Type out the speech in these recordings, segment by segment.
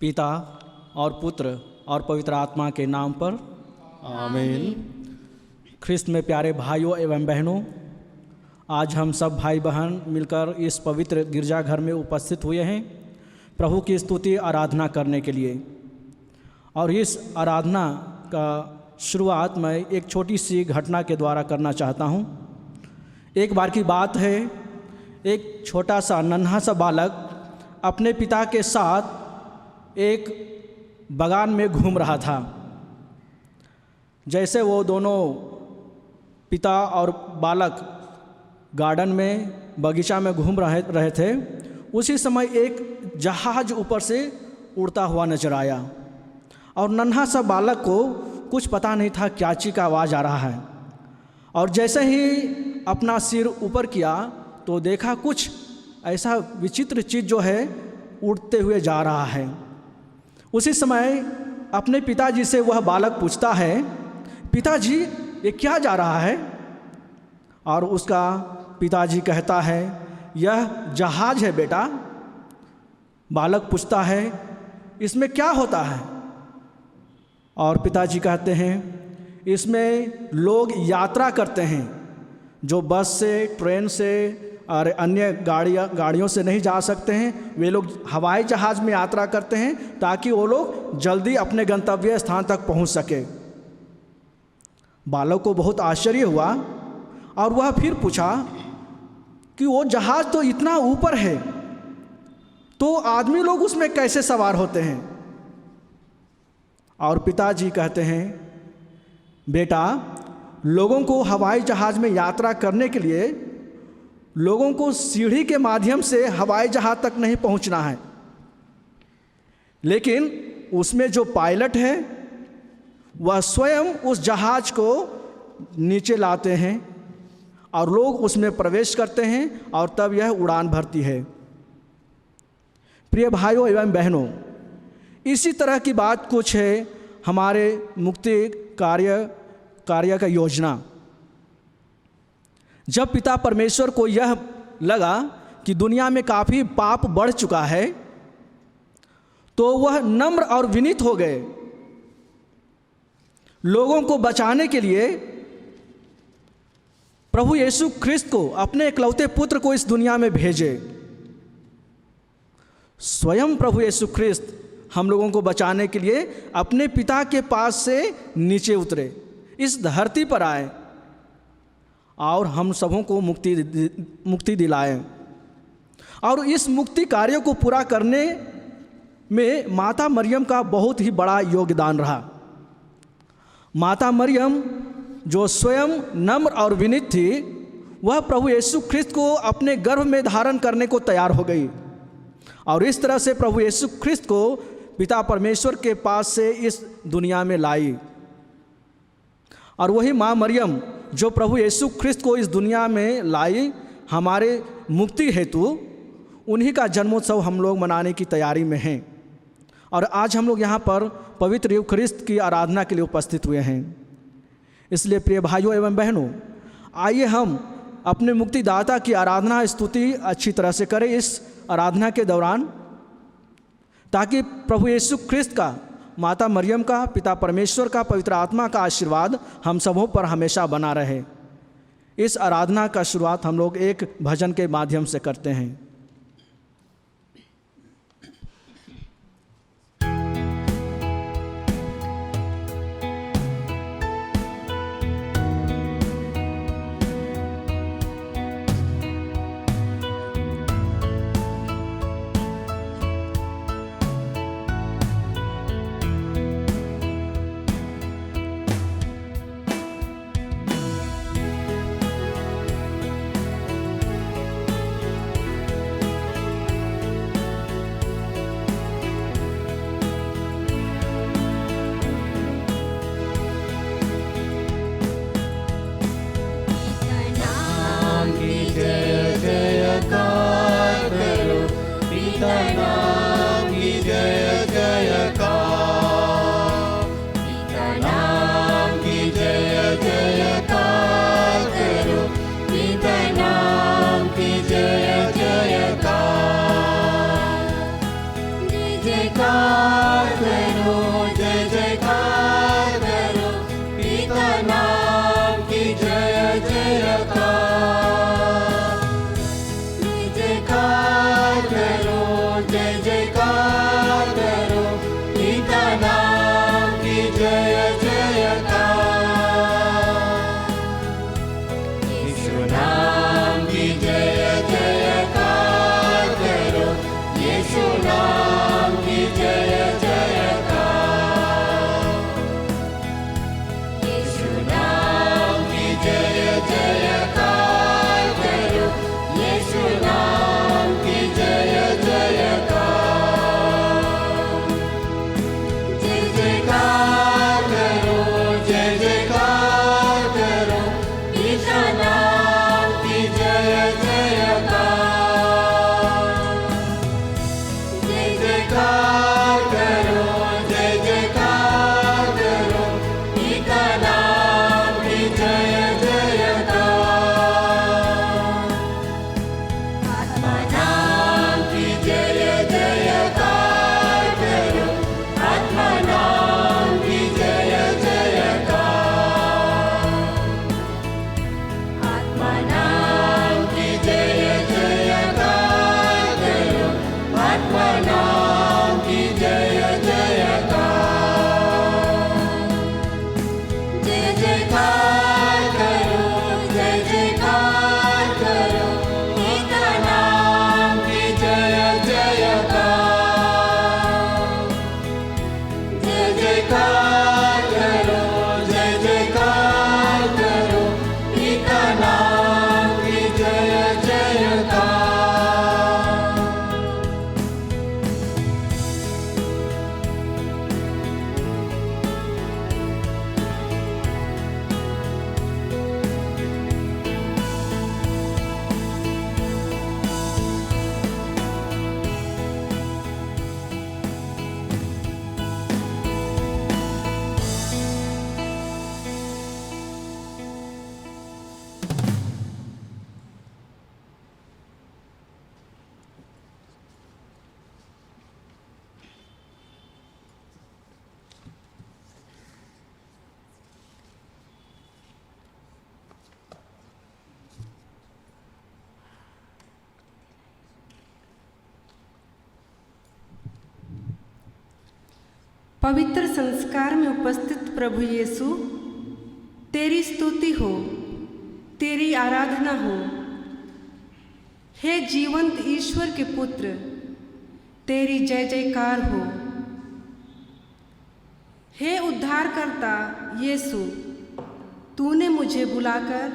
पिता और पुत्र और पवित्र आत्मा के नाम पर आमीन। ख्रिस्त में प्यारे भाइयों एवं बहनों, आज हम सब भाई बहन मिलकर इस पवित्र गिरजाघर में उपस्थित हुए हैं प्रभु की स्तुति आराधना करने के लिए। और इस आराधना का शुरुआत मैं एक छोटी सी घटना के द्वारा करना चाहता हूँ। एक बार की बात है, एक छोटा सा नन्हा सा बालक अपने पिता के साथ एक बागान में घूम रहा था। जैसे वो दोनों पिता और बालक गार्डन में बगीचा में घूम रहे थे, उसी समय एक जहाज ऊपर से उड़ता हुआ नजर आया और नन्हा सा बालक को कुछ पता नहीं था क्या चीज़ का आवाज़ आ रहा है। और जैसे ही अपना सिर ऊपर किया तो देखा कुछ ऐसा विचित्र चीज़ जो है उड़ते हुए जा रहा है। उसी समय अपने पिताजी से वह बालक पूछता है, पिताजी ये क्या जा रहा है? और उसका पिताजी कहता है, यह जहाज है बेटा। बालक पूछता है, इसमें क्या होता है? और पिताजी कहते हैं, इसमें लोग यात्रा करते हैं जो बस से, ट्रेन से और अन्य गाड़ियों से नहीं जा सकते हैं। वे लोग हवाई जहाज़ में यात्रा करते हैं ताकि वो लोग जल्दी अपने गंतव्य स्थान तक पहुंच सके। बालक को बहुत आश्चर्य हुआ और वह फिर पूछा कि वो जहाज़ तो इतना ऊपर है, तो आदमी लोग उसमें कैसे सवार होते हैं? और पिताजी कहते हैं, बेटा, लोगों को हवाई जहाज़ में यात्रा करने के लिए लोगों को सीढ़ी के माध्यम से हवाई जहाज़ तक नहीं पहुंचना है, लेकिन उसमें जो पायलट है वह स्वयं उस जहाज़ को नीचे लाते हैं और लोग उसमें प्रवेश करते हैं और तब यह उड़ान भरती है। प्रिय भाइयों एवं बहनों, इसी तरह की बात कुछ है हमारे मुक्ति कार्य का योजना। जब पिता परमेश्वर को यह लगा कि दुनिया में काफ़ी पाप बढ़ चुका है, तो वह नम्र और विनीत हो गए। लोगों को बचाने के लिए प्रभु यीशु ख्रिस्त को, अपने इकलौते पुत्र को इस दुनिया में भेजे। स्वयं प्रभु यीशु ख्रिस्त हम लोगों को बचाने के लिए अपने पिता के पास से नीचे उतरे, इस धरती पर आए और हम सबों को मुक्ति दिलाए। और इस मुक्ति कार्य को पूरा करने में माता मरियम का बहुत ही बड़ा योगदान रहा। माता मरियम जो स्वयं नम्र और विनीत थी, वह प्रभु यीशु ख्रिस्त को अपने गर्भ में धारण करने को तैयार हो गई और इस तरह से प्रभु यीशु ख्रिस्त को पिता परमेश्वर के पास से इस दुनिया में लाई। और वही माँ मरियम जो प्रभु यीशु ख्रिस्त को इस दुनिया में लाई हमारे मुक्ति हेतु, उन्हीं का जन्मोत्सव हम लोग मनाने की तैयारी में हैं। और आज हम लोग यहाँ पर पवित्र यूखरिस्त की आराधना के लिए उपस्थित हुए हैं। इसलिए प्रिय भाइयों एवं बहनों, आइए हम अपने मुक्तिदाता की आराधना स्तुति अच्छी तरह से करें इस आराधना के दौरान, ताकि प्रभु यीशु ख्रिस्त का, माता मरियम का, पिता परमेश्वर का, पवित्र आत्मा का आशीर्वाद हम सबों पर हमेशा बना रहे। इस आराधना का शुरुआत हम लोग एक भजन के माध्यम से करते हैं। पवित्र संस्कार में उपस्थित प्रभु यीशु, तेरी स्तुति हो, तेरी आराधना हो। हे जीवंत ईश्वर के पुत्र, तेरी जय जयकार हो। हे उद्धारकर्ता यीशु, तूने मुझे बुलाकर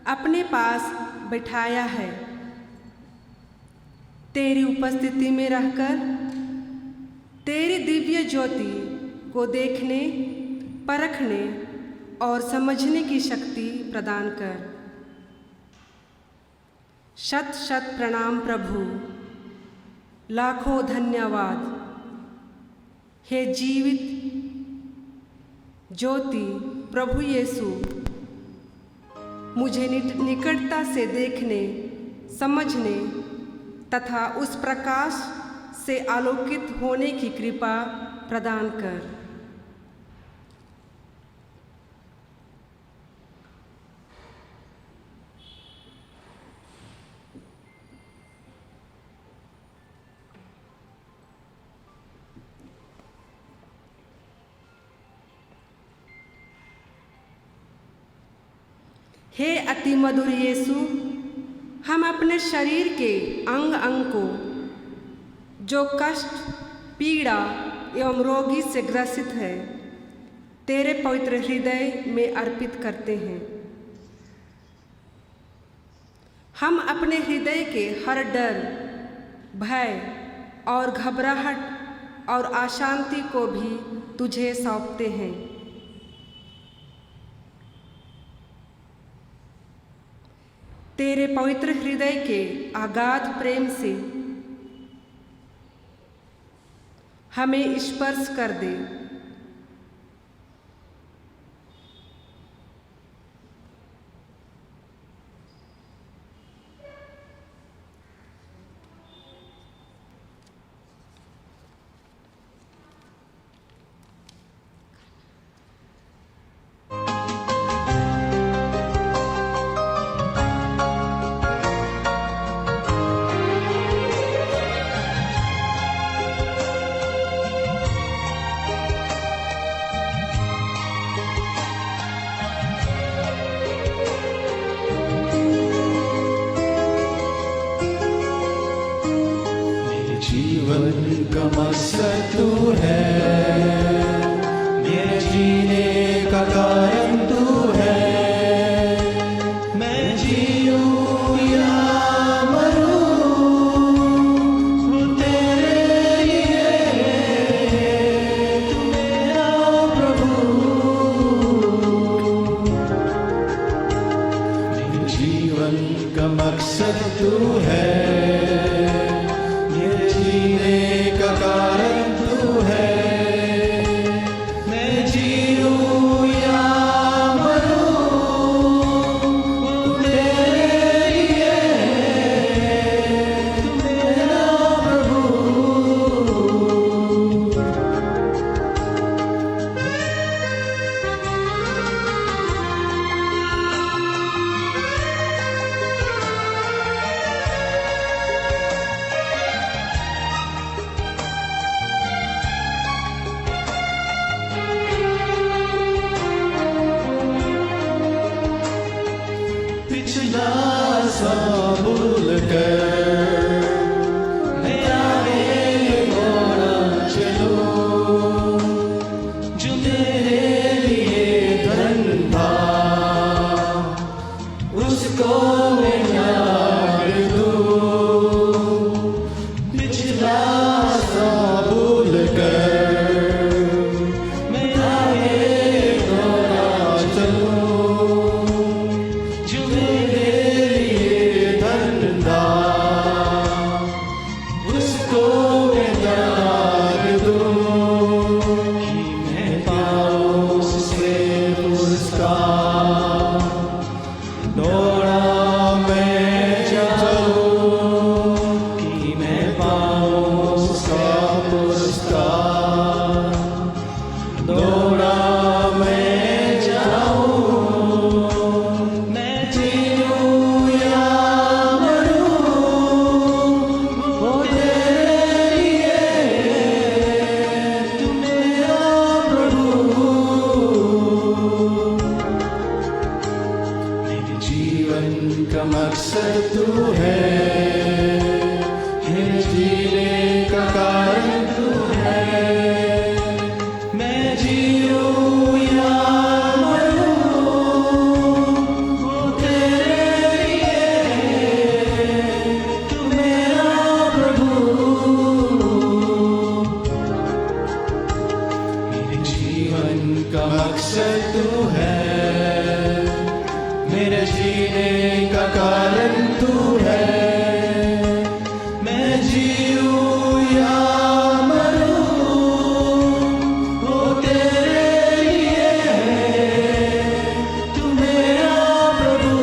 अपने पास बैठाया है। तेरी उपस्थिति में रहकर तेरी दिव्य ज्योति को देखने, परखने और समझने की शक्ति प्रदान कर। शत शत प्रणाम प्रभु, लाखों धन्यवाद। हे जीवित ज्योति प्रभु यीशु, मुझे निकटता से देखने, समझने तथा उस प्रकाश से आलोकित होने की कृपा प्रदान कर। हे अति मधुर यीशु, हम अपने शरीर के अंग अंग को जो कष्ट, पीड़ा एवं रोगी से ग्रसित है, तेरे पवित्र हृदय में अर्पित करते हैं। हम अपने हृदय के हर डर, भय और घबराहट और अशांति को भी तुझे सौंपते हैं। तेरे पवित्र हृदय के अगाध प्रेम से हमें स्पर्श कर दे। जीवन का मकसद तू है, मेरे जीने का कारण तू है। मैं जीऊं या मरूं, वो तेरे लिए, तू मेरा प्रभु। मेरे जीवन का मकसद तू है, Nanda है, मेरे जीने का कारण तू है। मैं जीऊं या मरूं, वो तेरे लिए तू मेरा प्रभु। मेरे जीवन का मकसद तू है, मेरे जीने का कारण तू है। मैं जीऊं या मरूं, वो तेरे लिए तू मेरा प्रभु।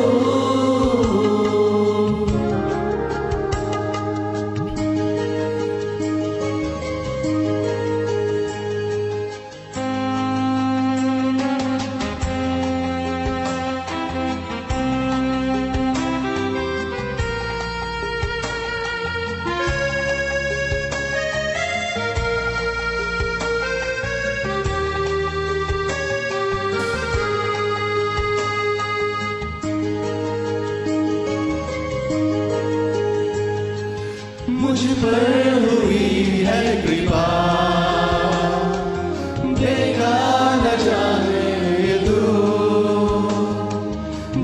मुझ पर हुई है कृपा, देखा न जाने तू,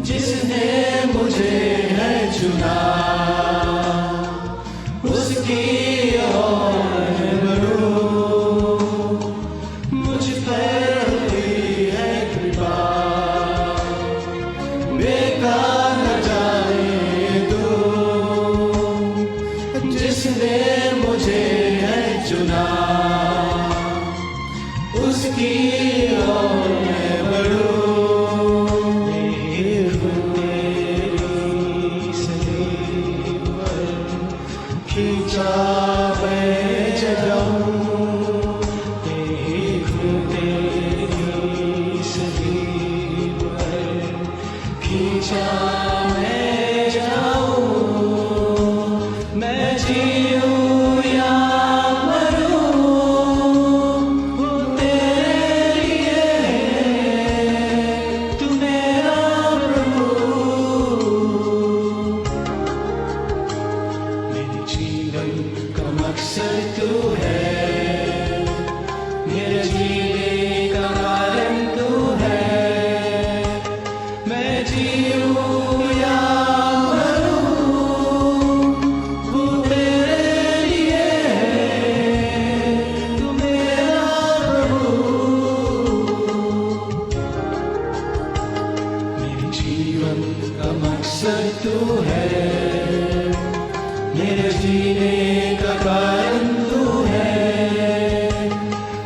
जिसने मुझे है चुना, उसकी ओर मैं बढ़ूं। मुझ पर हुई है कृपा, देखा न जाने तू, जिसने मुझे है चुना, उसकी ओर मैं बढ़ूं। तेरी सलीब पर खींचा मैं जाऊं, देखूं तेरी सलीब पर खींचा मैं जाऊं। मैं जीऊं या मरूं, वो तेरे लिए तू मेरा प्रभु। मेरे जीवन का मकसद तू है, मेरे जीने का कारण तू है। मैं जीऊं या मरूं, वो तेरे लिए तू मेरा प्रभु। मेरे जीवन का मकसद तू है, मेरे जीने का कारण तू है।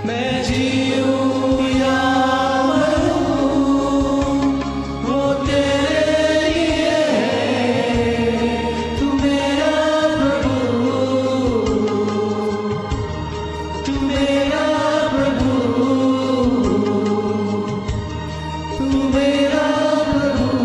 मैं जीऊं या मरूं, वो तेरे लिए तू मेरा प्रभु। तू मेरा प्रभु, तू मेरा प्रभु।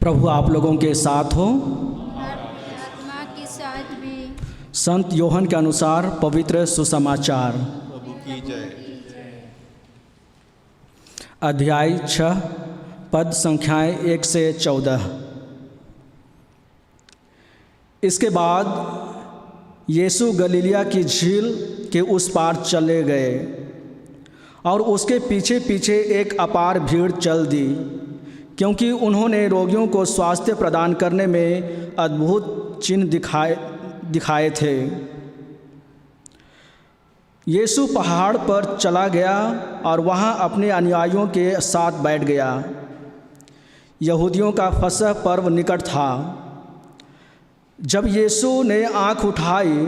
प्रभु आप लोगों के साथ हो। आत्मा के साथ भी। संत योहन के अनुसार पवित्र सुसमाचार, प्रभु की जय। अध्याय 6 पद संख्याएं 1 से 14। इसके बाद यीशु गलीलिया की झील के उस पार चले गए और उसके पीछे पीछे एक अपार भीड़ चल दी, क्योंकि उन्होंने रोगियों को स्वास्थ्य प्रदान करने में अद्भुत चिन्ह दिखाए थे। यीशु पहाड़ पर चला गया और वहाँ अपने अनुयायियों के साथ बैठ गया। यहूदियों का फसह पर्व निकट था। जब यीशु ने आँख उठाई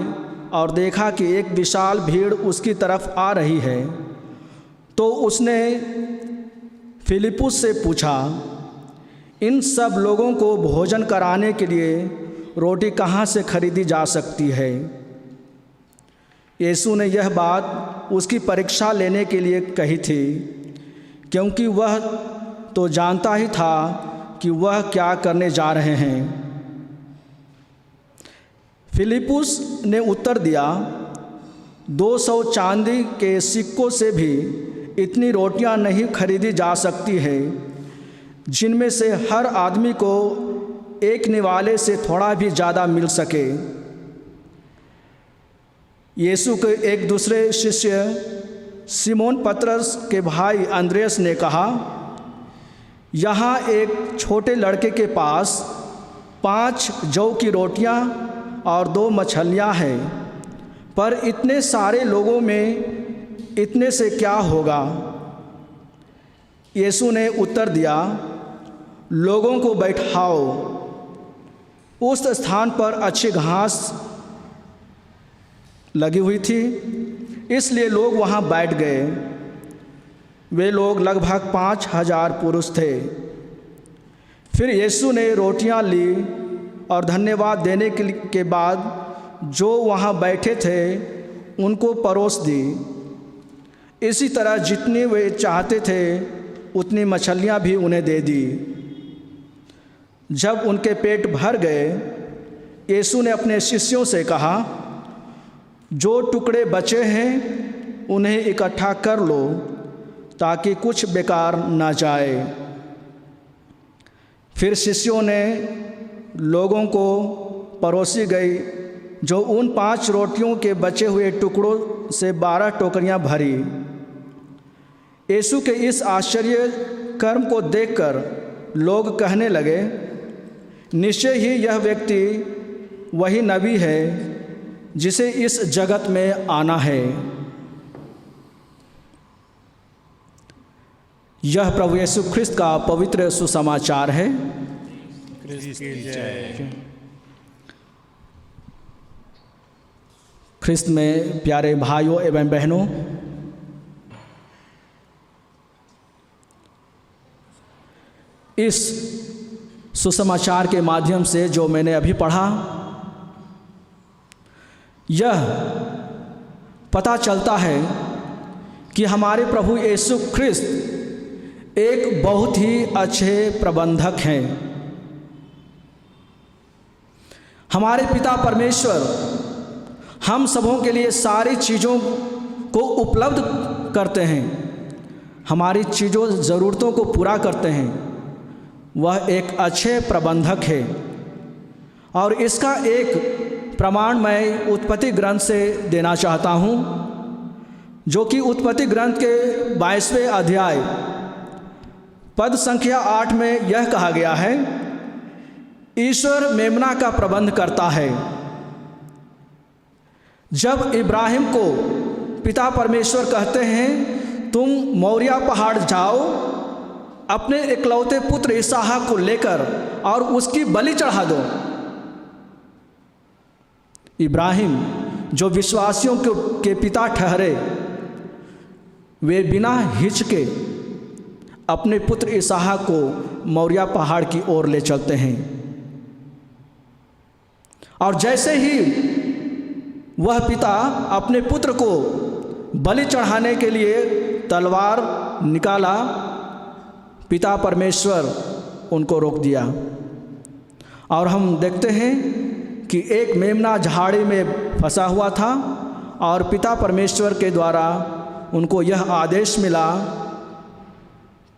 और देखा कि एक विशाल भीड़ उसकी तरफ आ रही है, तो उसने फिलिपुस से पूछा, इन सब लोगों को भोजन कराने के लिए रोटी कहाँ से खरीदी जा सकती है? यीशु ने यह बात उसकी परीक्षा लेने के लिए कही थी, क्योंकि वह तो जानता ही था कि वह क्या करने जा रहे हैं। फिलिपुस ने उत्तर दिया, 200 चांदी के सिक्कों से भी इतनी रोटियां नहीं खरीदी जा सकती है, जिनमें से हर आदमी को एक निवाले से थोड़ा भी ज़्यादा मिल सके। यीशु के एक दूसरे शिष्य सिमोन पतरस के भाई अंद्रेयास ने कहा, यहाँ एक छोटे लड़के के पास 5 जौ की रोटियाँ और 2 मछलियाँ हैं, पर इतने सारे लोगों में इतने से क्या होगा? यीशु ने उत्तर दिया, लोगों को बैठाओ। उस स्थान पर अच्छी घास लगी हुई थी, इसलिए लोग वहाँ बैठ गए। वे लोग लगभग 5000 पुरुष थे। फिर यीशु ने रोटियां ली और धन्यवाद देने के बाद जो वहाँ बैठे थे उनको परोस दी। इसी तरह जितनी वे चाहते थे उतनी मछलियाँ भी उन्हें दे दी। जब उनके पेट भर गए, यीशु ने अपने शिष्यों से कहा, जो टुकड़े बचे हैं उन्हें इकट्ठा कर लो, ताकि कुछ बेकार न जाए। फिर शिष्यों ने लोगों को परोसी गई जो उन 5 रोटियों के बचे हुए टुकड़ों से 12 टोकरियां भरी। यीशु के इस आश्चर्य कर्म को देखकर लोग कहने लगे, निश्चय ही यह व्यक्ति वही नबी है जिसे इस जगत में आना है। यह प्रभु यीशु ख्रिस्त का पवित्र सुसमाचार है। ख्रिस्त में प्यारे भाइयों एवं बहनों, इस सुसमाचार के माध्यम से जो मैंने अभी पढ़ा, यह पता चलता है कि हमारे प्रभु यीशु ख्रिस्त एक बहुत ही अच्छे प्रबंधक हैं। हमारे पिता परमेश्वर हम सबों के लिए सारी चीज़ों को उपलब्ध करते हैं, हमारी ज़रूरतों को पूरा करते हैं। वह एक अच्छे प्रबंधक है। और इसका एक प्रमाण मैं उत्पत्ति ग्रंथ से देना चाहता हूँ, जो कि उत्पत्ति ग्रंथ के 22वें अध्याय पद संख्या 8 में यह कहा गया है, ईश्वर मेमना का प्रबंध करता है। जब इब्राहिम को पिता परमेश्वर कहते हैं, तुम मोरिया पहाड़ जाओ, अपने इकलौते पुत्र इसहाक को लेकर और उसकी बलि चढ़ा दो। इब्राहिम जो विश्वासियों के पिता ठहरे, वे बिना हिचके अपने पुत्र इसहाक को मोरिया पहाड़ की ओर ले चलते हैं। और जैसे ही वह पिता अपने पुत्र को बलि चढ़ाने के लिए तलवार निकाला, पिता परमेश्वर उनको रोक दिया। और हम देखते हैं कि एक मेमना झाड़ी में फंसा हुआ था और पिता परमेश्वर के द्वारा उनको यह आदेश मिला,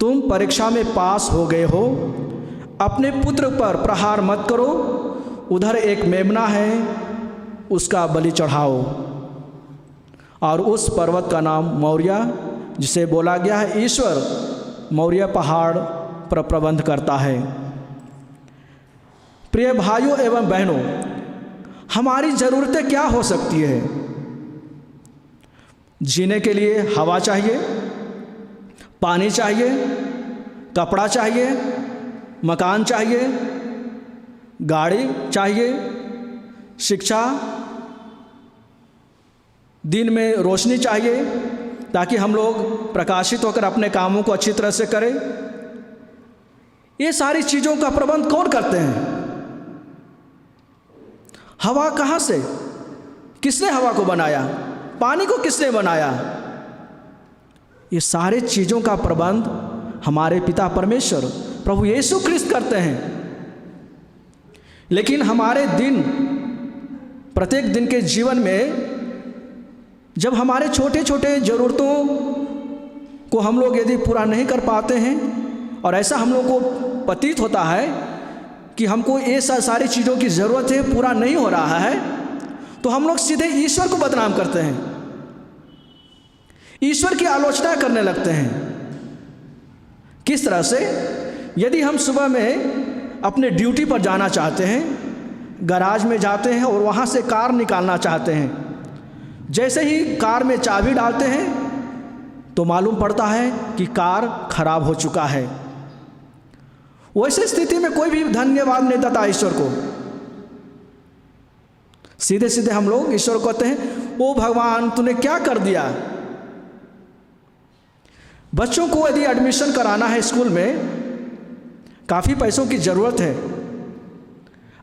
तुम परीक्षा में पास हो गए हो, अपने पुत्र पर प्रहार मत करो, उधर एक मेमना है, उसका बलि चढ़ाओ। और उस पर्वत का नाम मोरिया, जिसे बोला गया है ईश्वर मोरिया पहाड़ पर प्रबंध करता है। प्रिय भाइयों एवं बहनों, हमारी ज़रूरतें क्या हो सकती है? जीने के लिए हवा चाहिए, पानी चाहिए, कपड़ा चाहिए, मकान चाहिए, गाड़ी चाहिए, शिक्षा, दिन में रोशनी चाहिए ताकि हम लोग प्रकाशित होकर अपने कामों को अच्छी तरह से करें। ये सारी चीज़ों का प्रबंध कौन करते हैं? हवा कहाँ से? किसने हवा को बनाया? पानी को किसने बनाया? ये सारे चीज़ों का प्रबंध हमारे पिता परमेश्वर प्रभु यीशु ख्रिस्त करते हैं। लेकिन हमारे दिन, प्रत्येक दिन के जीवन में जब हमारे छोटे छोटे ज़रूरतों को हम लोग यदि पूरा नहीं कर पाते हैं और ऐसा हम लोग को प्रतीत होता है कि हमको ये सारी चीज़ों की ज़रूरत है, पूरा नहीं हो रहा है, तो हम लोग सीधे ईश्वर को बदनाम करते हैं, ईश्वर की आलोचना करने लगते हैं। किस तरह से? यदि हम सुबह में अपने ड्यूटी पर जाना चाहते हैं, गैराज में जाते हैं और वहाँ से कार निकालना चाहते हैं, जैसे ही कार में चाबी डालते हैं तो मालूम पड़ता है कि कार खराब हो चुका है। वैसे स्थिति में कोई भी धन्यवाद नहीं देता ईश्वर को। सीधे सीधे हम लोग ईश्वर को कहते हैं, ओ भगवान तूने क्या कर दिया। बच्चों को यदि एडमिशन कराना है स्कूल में, काफ़ी पैसों की ज़रूरत है।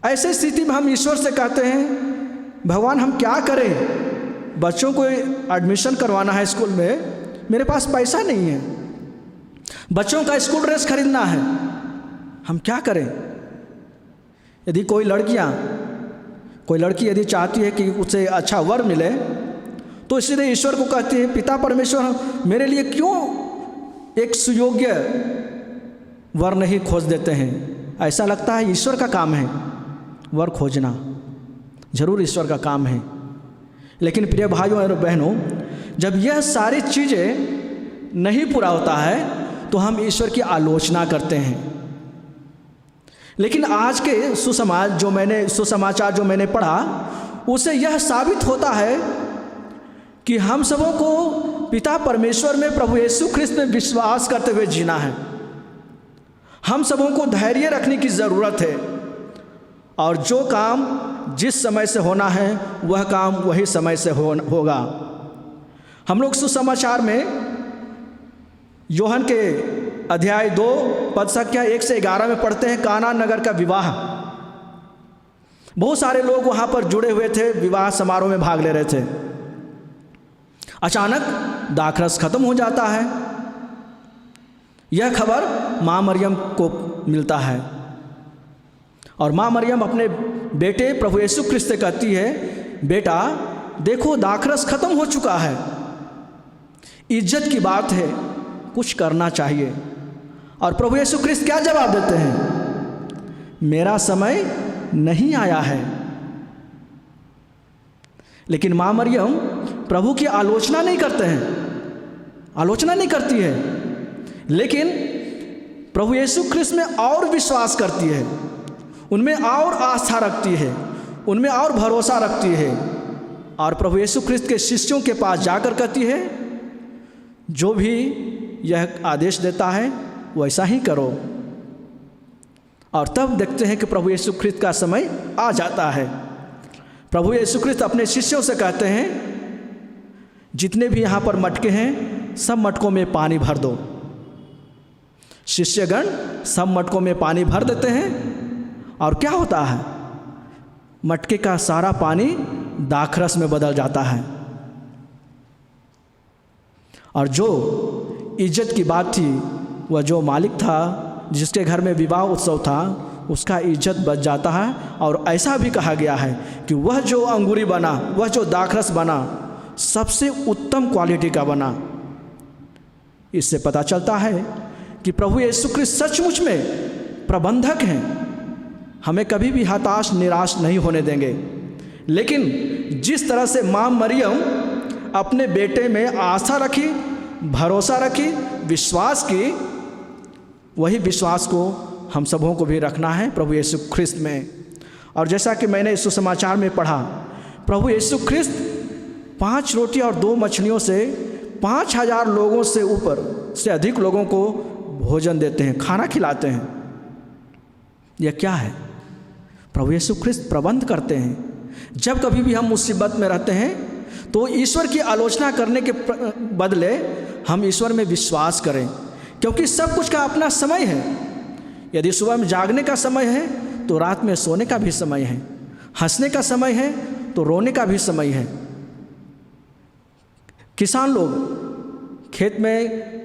ऐसे स्थिति में हम ईश्वर से कहते हैं, भगवान हम क्या करें, बच्चों को एडमिशन करवाना है स्कूल में, मेरे पास पैसा नहीं है, बच्चों का स्कूल ड्रेस खरीदना है, हम क्या करें। यदि कोई लड़की यदि चाहती है कि उसे अच्छा वर मिले तो इसलिए ईश्वर को कहती है, पिता परमेश्वर मेरे लिए क्यों एक सुयोग्य वर नहीं खोज देते हैं। ऐसा लगता है ईश्वर का काम है वर खोजना, जरूर ईश्वर का काम है। लेकिन प्रिय भाइयों और बहनों, जब यह सारी चीज़ें नहीं पूरा होता है तो हम ईश्वर की आलोचना करते हैं। लेकिन आज के सुसमाचार जो मैंने पढ़ा, उससे यह साबित होता है कि हम सबों को पिता परमेश्वर में, प्रभु यीशु ख्रिस्त में विश्वास करते हुए जीना है। हम सबों को धैर्य रखने की ज़रूरत है और जो काम जिस समय से होना है वह काम वही समय से होगा। हम लोग सुसमाचार में यूहन्ना के अध्याय 2 पद संख्या 1 से 11 में पढ़ते हैं, काना नगर का विवाह। बहुत सारे लोग वहाँ पर जुड़े हुए थे, विवाह समारोह में भाग ले रहे थे। अचानक दाखरस खत्म हो जाता है। यह खबर माँ मरियम को मिलता है और माँ मरियम अपने बेटे प्रभु यीशु ख्रिस्त से कहती है, बेटा देखो दाखरस खत्म हो चुका है, इज्जत की बात है, कुछ करना चाहिए। और प्रभु यीशु ख्रिस्त क्या जवाब देते हैं, मेरा समय नहीं आया है। लेकिन माँ मरियम प्रभु की आलोचना नहीं करते हैं, आलोचना नहीं करती है, लेकिन प्रभु यीशु ख्रिस्त में और विश्वास करती है, उनमें और आस्था रखती है, उनमें और भरोसा रखती है और प्रभु यीशु ख्रिस्त के शिष्यों के पास जाकर कहती है, जो भी यह आदेश देता है वैसा ही करो। और तब देखते हैं कि प्रभु यीशु ख्रिस्त का समय आ जाता है। प्रभु यीशु ख्रिस्त अपने शिष्यों से कहते हैं, जितने भी यहाँ पर मटके हैं सब मटकों में पानी भर दो। शिष्यगण सब मटकों में पानी भर देते हैं और क्या होता है, मटके का सारा पानी दाखरस में बदल जाता है। और जो इज्जत की बात थी, वह जो मालिक था जिसके घर में विवाह उत्सव था, उसका इज्जत बच जाता है। और ऐसा भी कहा गया है कि वह जो अंगूरी बना, वह जो दाखरस बना, सबसे उत्तम क्वालिटी का बना। इससे पता चलता है कि प्रभु यीशु ख्रिस्त सचमुच में प्रबंधक हैं, हमें कभी भी हताश निराश नहीं होने देंगे। लेकिन जिस तरह से माँ मरियम अपने बेटे में आस्था रखी, भरोसा रखी, विश्वास की, वही विश्वास को हम सबों को भी रखना है प्रभु यीशु ख्रिस्त में। और जैसा कि मैंने इस सुसमाचार में पढ़ा, प्रभु यीशु ख्रिस्त 5 रोटी और 2 मछलियों से 5000 लोगों से ऊपर से अधिक लोगों को भोजन देते हैं, खाना खिलाते हैं। यह क्या है? प्रभु यीशु ख्रिस्त प्रबंध करते हैं। जब कभी भी हम मुसीबत में रहते हैं तो ईश्वर की आलोचना करने के बदले हम ईश्वर में विश्वास करें, क्योंकि सब कुछ का अपना समय है। यदि सुबह में जागने का समय है तो रात में सोने का भी समय है, हंसने का समय है तो रोने का भी समय है। किसान लोग खेत में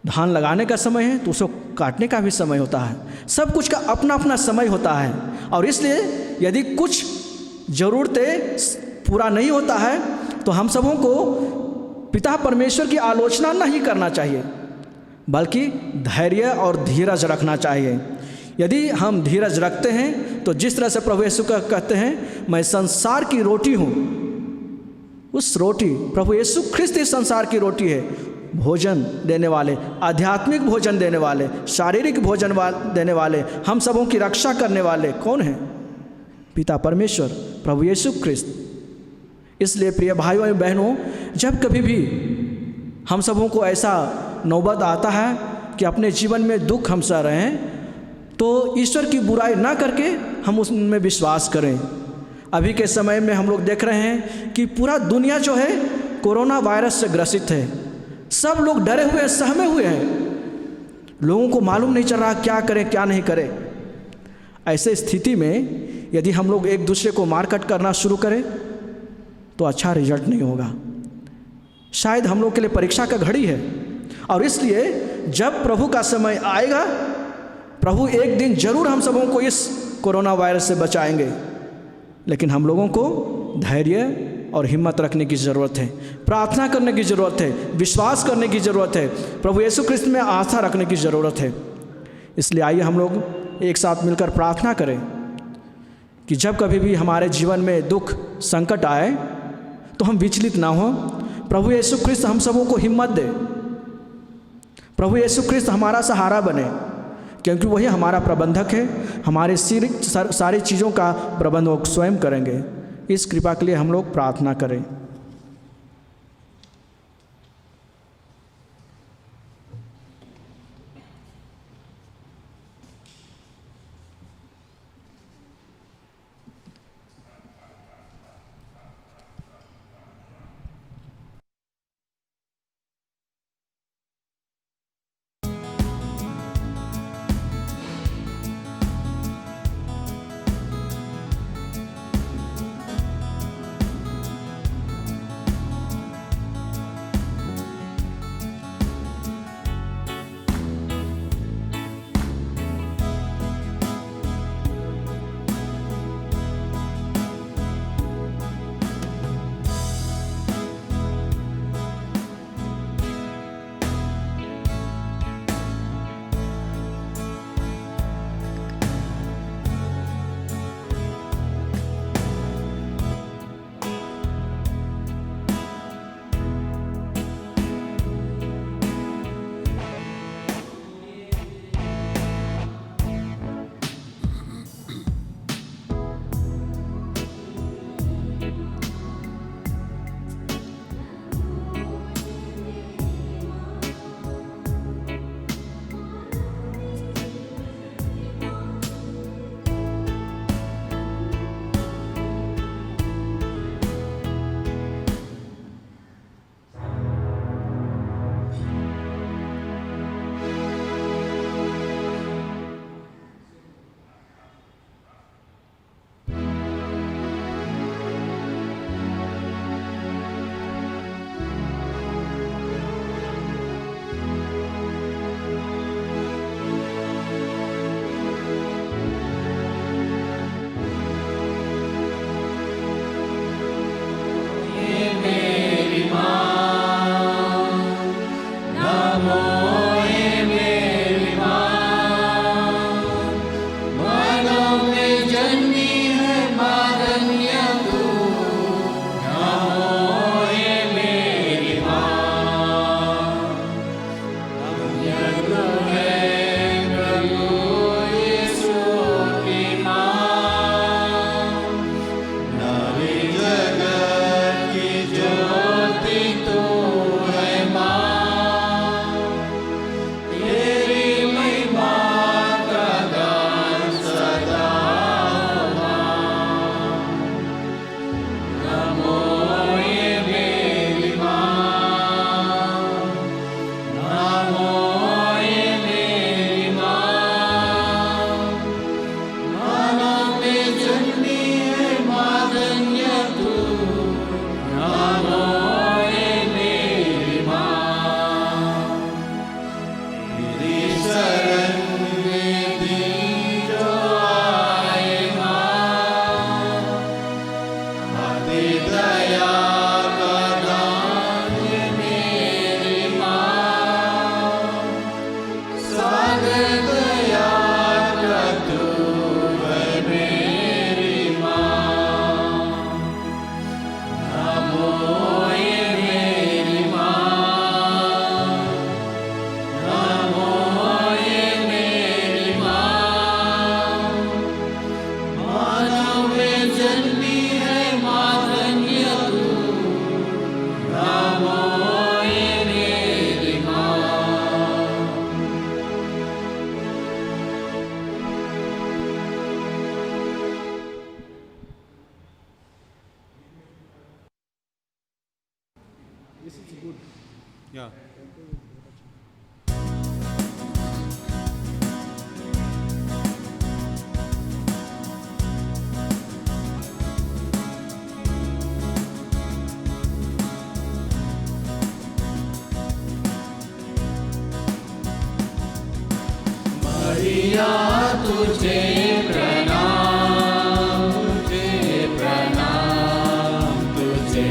धान लगाने का समय है तो उसको काटने का भी समय होता है। सब कुछ का अपना अपना समय होता है, और इसलिए यदि कुछ ज़रूरतें पूरा नहीं होता है तो हम सबों को पिता परमेश्वर की आलोचना नहीं करना चाहिए, बल्कि धैर्य और धीरज रखना चाहिए। यदि हम धीरज रखते हैं तो जिस तरह से प्रभु यीशु कहते हैं, मैं संसार की रोटी हूँ, उस रोटी प्रभु यीशु ख्रिस्त इस संसार की रोटी है। भोजन देने वाले, आध्यात्मिक भोजन देने वाले, शारीरिक भोजन देने वाले, हम सबों की रक्षा करने वाले कौन हैं? पिता परमेश्वर, प्रभु यीशु ख्रिस्त। इसलिए प्रिय भाइयों एवं बहनों, जब कभी भी हम सबों को ऐसा नौबत आता है कि अपने जीवन में दुख हम सह रहे हैं, तो ईश्वर की बुराई ना करके हम उसमें विश्वास करें। अभी के समय में हम लोग देख रहे हैं कि पूरा दुनिया जो है कोरोना वायरस से ग्रसित है। सब लोग डरे हुए हैं, सहमे हुए हैं। लोगों को मालूम नहीं चल रहा क्या करें क्या नहीं करें। ऐसे स्थिति में यदि हम लोग एक दूसरे को मारकाट करना शुरू करें तो अच्छा रिजल्ट नहीं होगा। शायद हम लोग के लिए परीक्षा का घड़ी है, और इसलिए जब प्रभु का समय आएगा, प्रभु एक दिन जरूर हम सबों को इस कोरोना वायरस से बचाएंगे। लेकिन हम लोगों को धैर्य और हिम्मत रखने की ज़रूरत है, प्रार्थना करने की ज़रूरत है, विश्वास करने की ज़रूरत है, प्रभु यीशु ख्रिस्त में आस्था रखने की ज़रूरत है। इसलिए आइए हम लोग एक साथ मिलकर प्रार्थना करें कि जब कभी भी हमारे जीवन में दुख संकट आए तो हम विचलित ना हों। प्रभु यीशु ख्रिस्त हम सबों को हिम्मत दे। प्रभु यीशु ख्रिस्त हमारा सहारा बने, क्योंकि वही हमारा प्रबंधक है। हमारे सारी चीज़ों का प्रबंध वो स्वयं करेंगे। इस कृपा के लिए हम लोग प्रार्थना करें। Yeah. मरिया तुझे प्रणाम, तुझे प्रणाम, तुझे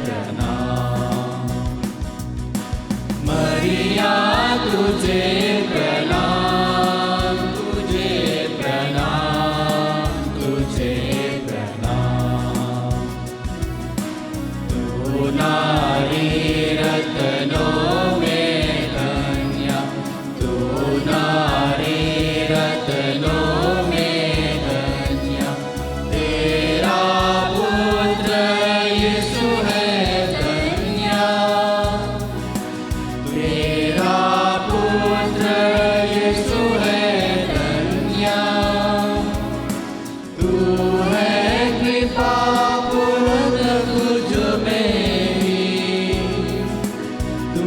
प्रणाम। मरिया तुझे प्रणाम, तुझे प्रणाम, तुझे प्रणाम। तू नारी रत्नों में धन्य, तू नारी रत्नों में धन्य। तेरा पुत्र यीशु है धन्य, तेरा पुत्र यीशु है धन्य। तू है कृपा पूर्ण तुझ में ही, तू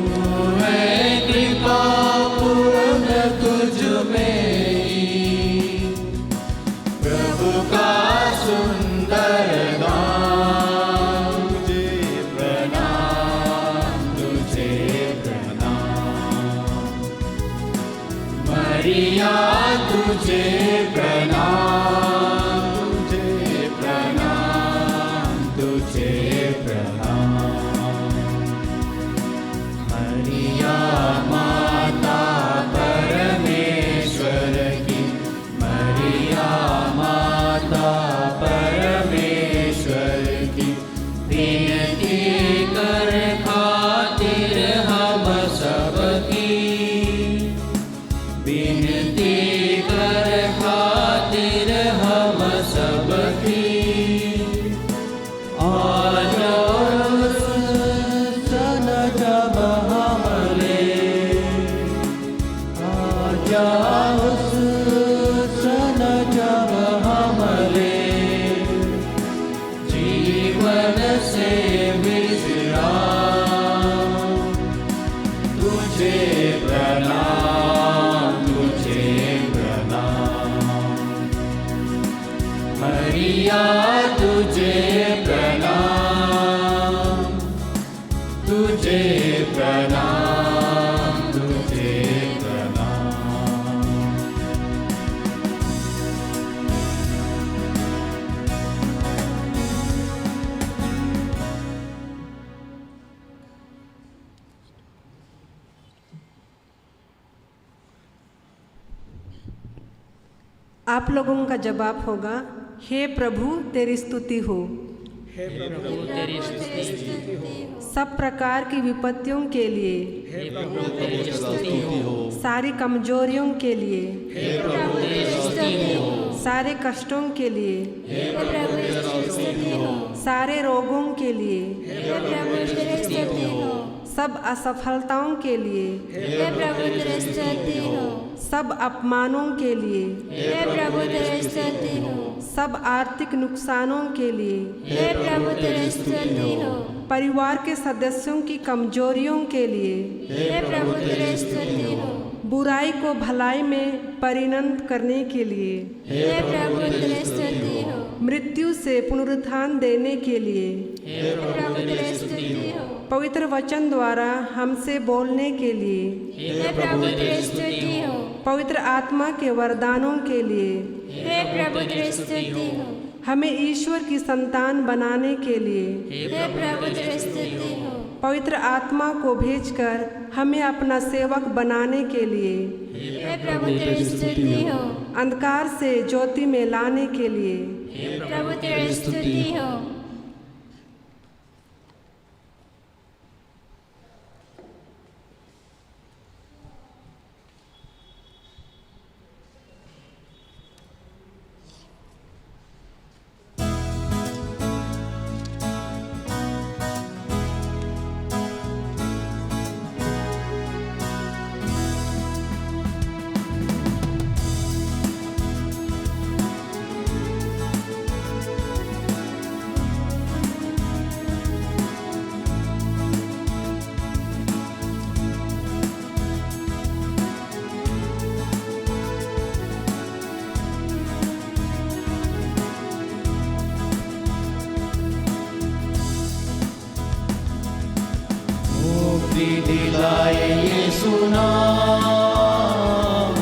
है कृपा पूर्ण तुझ में ही। प्रभु का सुंदर नाम, तुझे प्रणाम, तुझे प्रणाम। मरिया तुझे प्रणाम, तुझे प्रणाम, तुझे प्रणाम। मरिया माता परमेश्वर की, मरिया माता परमेश्वर की। विनती कर खातिर हम सबकी, विनती कर खातिर हम सबकी। आज उस सन जब हमले, आज उस सन जब हमले। जीवन से विश्राम, तुझे प्रणाम, तुझे प्रणाम। मरिया तुझे प्रणाम, तुझे प्रणाम, तुझे प्रणाम। आप लोगों का जवाब होगा, हे प्रभु तेरी स्तुति हो। सब प्रकार की विपत्तियों के लिए, सारी कमजोरियों के लिए, सारे कष्टों के लिए, सारे रोगों के लिए, सब असफलताओं के लिए, सब अपमानों के लिए, सब आर्थिक नुकसानों के लिए, परिवार के सदस्यों की कमजोरियों के लिए, बुराई को भलाई में परिणत करने के लिए, मृत्यु से पुनरुत्थान देने के लिए, पवित्र वचन द्वारा हमसे बोलने के लिए, पवित्र आत्मा के वरदानों के लिए, हमें ईश्वर की संतान बनाने के लिए, पवित्र आत्मा को भेजकर हमें अपना सेवक बनाने के लिए, अंधकार से ज्योति में लाने के लिए, मुक्ति दिलाए यीशु नाम,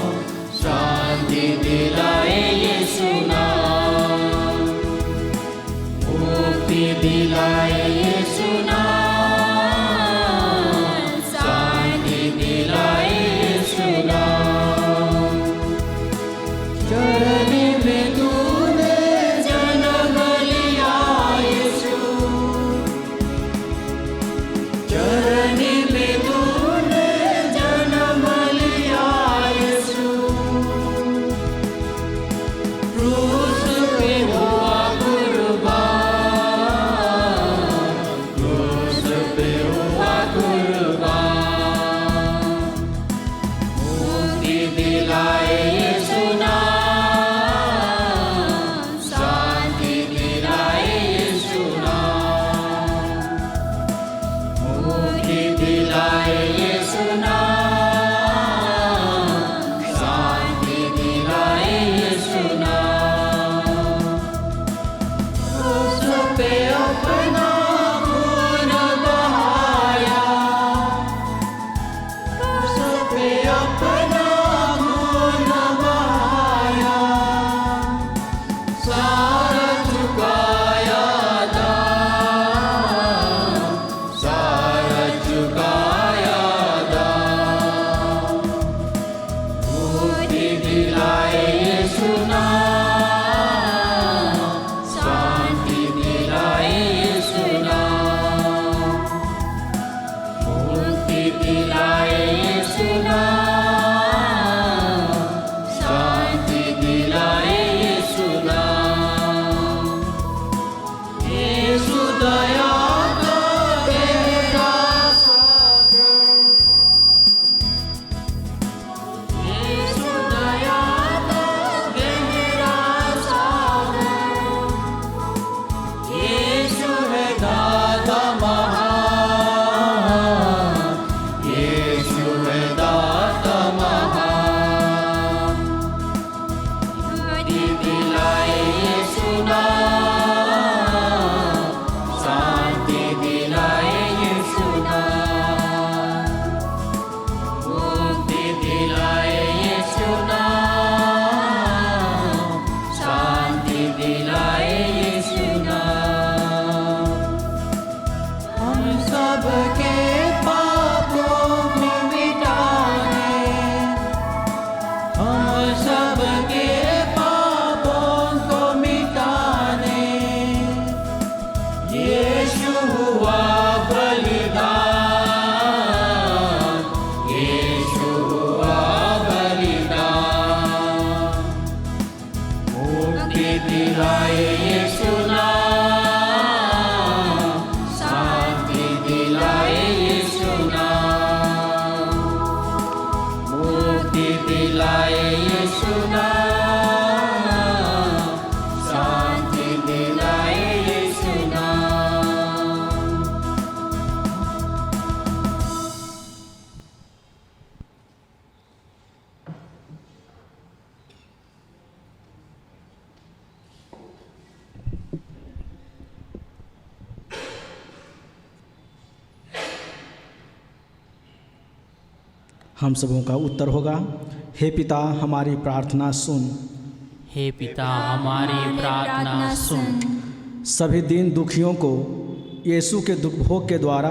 शांति दिलाए यीशु नाम, मुक्ति दिलाए यीशु नाम, शांति दिलाए यीशु नाम। चरनी में तूने जन्म लिया यीशु, चरनी में तूने जन्म लिया यीशु, क्रूस पे हुआ कुर्बान, क्रूस पे हुआ कुर्बान, मुक्ति दिलाए यीशु नाम, शांति दिलाए यीशु नाम, मुक्ति दिलाए यीशु नाम, शांति दिलाए यीशु नाम। क्रूस पे अपना खून बहाया, क्रूस पे अपना खून बहाया, सारा चुकाया दाम, सारा चुकाया दाम, मुक्ति दिलाए यीशु नाम, शांति दिलाए यीशु नाम, मुक्ति दिलाए यीशु नाम, शांति दिलाए यीशु नाम। यीशु दया का गहरा सागर, यीशु दया का गहरा सागर, यीशु है दाता महान, यीशु है दाता महान, मुक्ति दिलाए यीशु नाम, शांति दिलाए यीशु नाम, मुक्ति दिलाए यीशु नाम, शांति दिलाए यीशु नाम। हम सबके पापों को मिटाने, हम सबके पापों को मिटाने, यीशु हुआ बलिदान, यीशु हुआ बलिदान, मुक्ति दिलाए यीशु नाम, शांति दिलाए यीशु नाम, मुक्ति दिलाए यीशु नाम, शांति दिलाए यीशु नाम। हम सबों का उत्तर होगा, हे पिता हमारी प्रार्थना सुन। हे पिता हमारी प्रार्थना सुन। सभी दीन दुखियों को यीशु के दुख भोग के द्वारा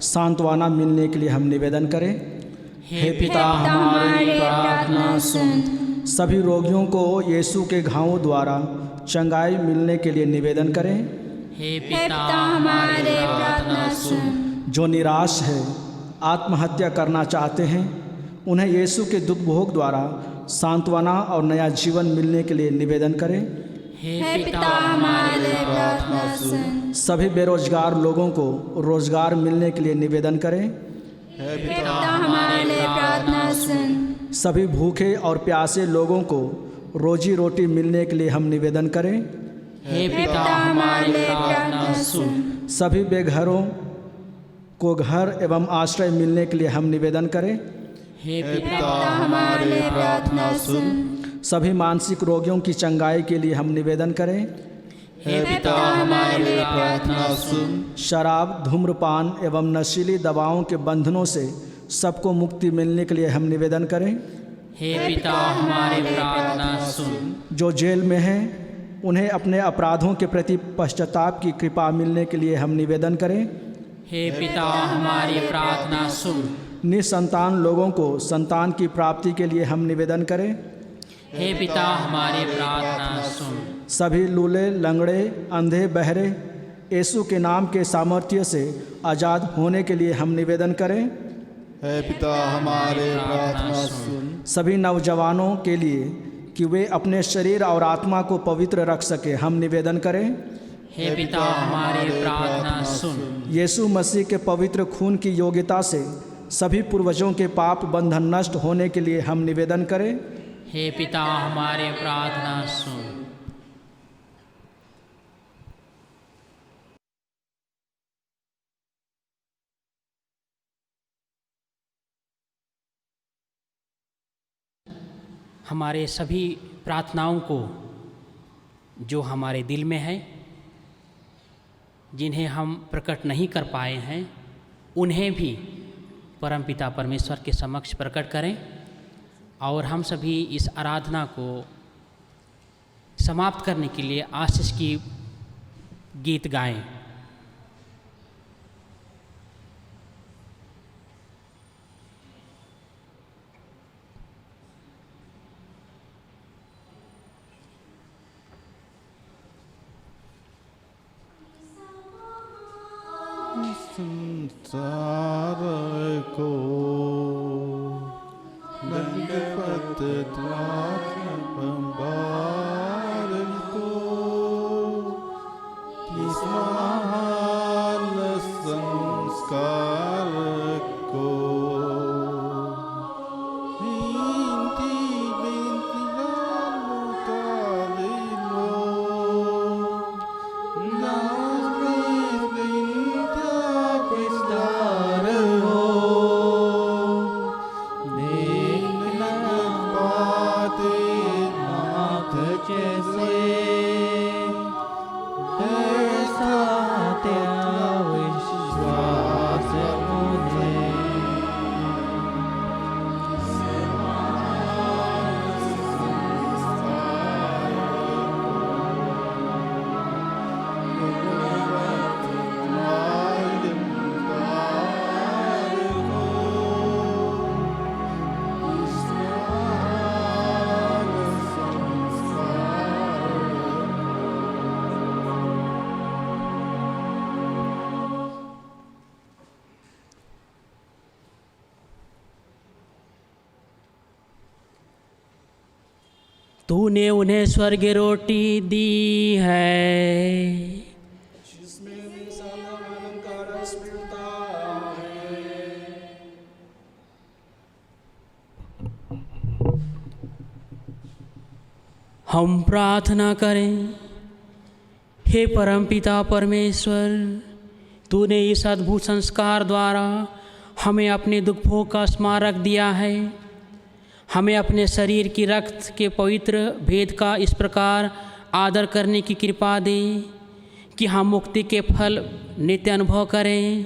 सांत्वना मिलने के लिए हम निवेदन करें। हे पिता हमारी प्रार्थना सुन। सभी रोगियों को यीशु के घावों द्वारा चंगाई मिलने के लिए निवेदन करें। हे पिता हमारी प्रार्थना सुन। जो निराश है, आत्महत्या करना चाहते हैं, उन्हें यीशु के दुख भोग द्वारा सांत्वना और नया जीवन मिलने के लिए निवेदन करें। हे पिता हमारी प्रार्थना सुन। सभी बेरोजगार लोगों को रोजगार मिलने के लिए निवेदन करें। हे पिता हमारी प्रार्थना सुन। सभी भूखे और प्यासे लोगों को रोजी रोटी मिलने के लिए हम निवेदन करें। हे पिता हमारी प्रार्थना सुन। सभी बेघरों को घर एवं आश्रय मिलने के लिए हम निवेदन करें। हे पिता हमारी प्रार्थना सुन। सभी मानसिक रोगियों की चंगाई के लिए हम निवेदन करें। हे पिता हमारी प्रार्थना सुन। शराब, धूम्रपान एवं नशीली दवाओं के बंधनों से सबको मुक्ति मिलने के लिए हम निवेदन करें। हे पिता हमारी प्रार्थना सुन। जो जेल में हैं उन्हें अपने अपराधों के प्रति पश्चाताप की कृपा मिलने के लिए हम निवेदन करें। हे पिता हमारी प्रार्थना सुन। निसंतान लोगों को संतान की प्राप्ति के लिए हम निवेदन करें। हे पिता हमारी प्रार्थना सुन। सभी लूले, लंगड़े, अंधे, बहरे यीशु के नाम के सामर्थ्य से आज़ाद होने के लिए हम निवेदन करें। हे पिता हमारे प्रार्थना सुन। सभी नौजवानों के लिए कि वे अपने शरीर और आत्मा को पवित्र रख सके हम निवेदन करें। हे पिता हमारी प्रार्थना सुन। यीशु मसीह के पवित्र खून की योग्यता से सभी पूर्वजों के पाप बंधन नष्ट होने के लिए हम निवेदन करें। हे पिता हमारे प्रार्थना सुन। हमारे सभी प्रार्थनाओं को जो हमारे दिल में है, जिन्हें हम प्रकट नहीं कर पाए हैं, उन्हें भी परमपिता परमेश्वर के समक्ष प्रकट करें और हम सभी इस आराधना को समाप्त करने के लिए आशीष की गीत गाएं। संसार को दंडवत द्वार को इस महान संस्कार को बिनती उतारे लो। तूने उन्हें स्वर्ग रोटी दी है, जिसमें आनंद का रस मिलता है। हम प्रार्थना करें। हे परमपिता परमेश्वर, तूने इस अद्भुत संस्कार द्वारा हमें अपने दुख भोग का स्मारक दिया है। हमें अपने शरीर की रक्त के पवित्र भेद का इस प्रकार आदर करने की कृपा दे कि हम मुक्ति के फल नित्य अनुभव करें।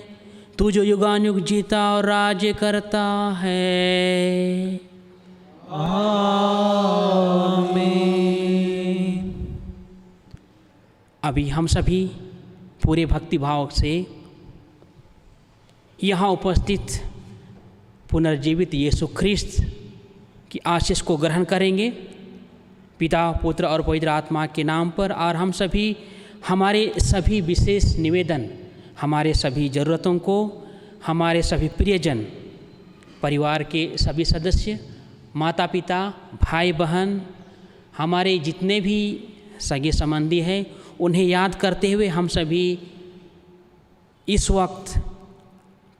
तू जो युगानुयुग जीता और राज्य करता है। आमीन। अभी हम सभी पूरे भक्तिभाव से यहाँ उपस्थित पुनर्जीवित यीशु ख्रिस्त की आशीष को ग्रहण करेंगे, पिता, पुत्र और पवित्र आत्मा के नाम पर। और हम सभी हमारे सभी विशेष निवेदन, हमारे सभी ज़रूरतों को, हमारे सभी प्रियजन, परिवार के सभी सदस्य, माता पिता, भाई बहन, हमारे जितने भी सगे संबंधी हैं, उन्हें याद करते हुए हम सभी इस वक्त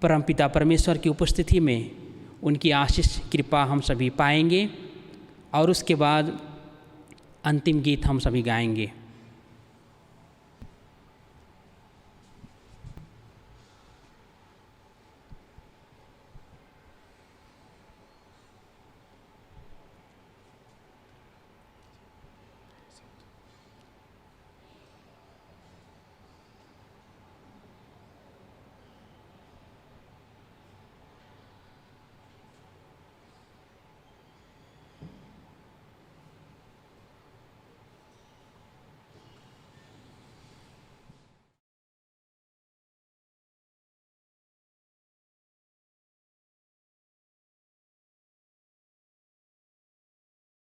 परमपिता परमेश्वर की उपस्थिति में उनकी आशीष कृपा हम सभी पाएंगे और उसके बाद अंतिम गीत हम सभी गाएंगे।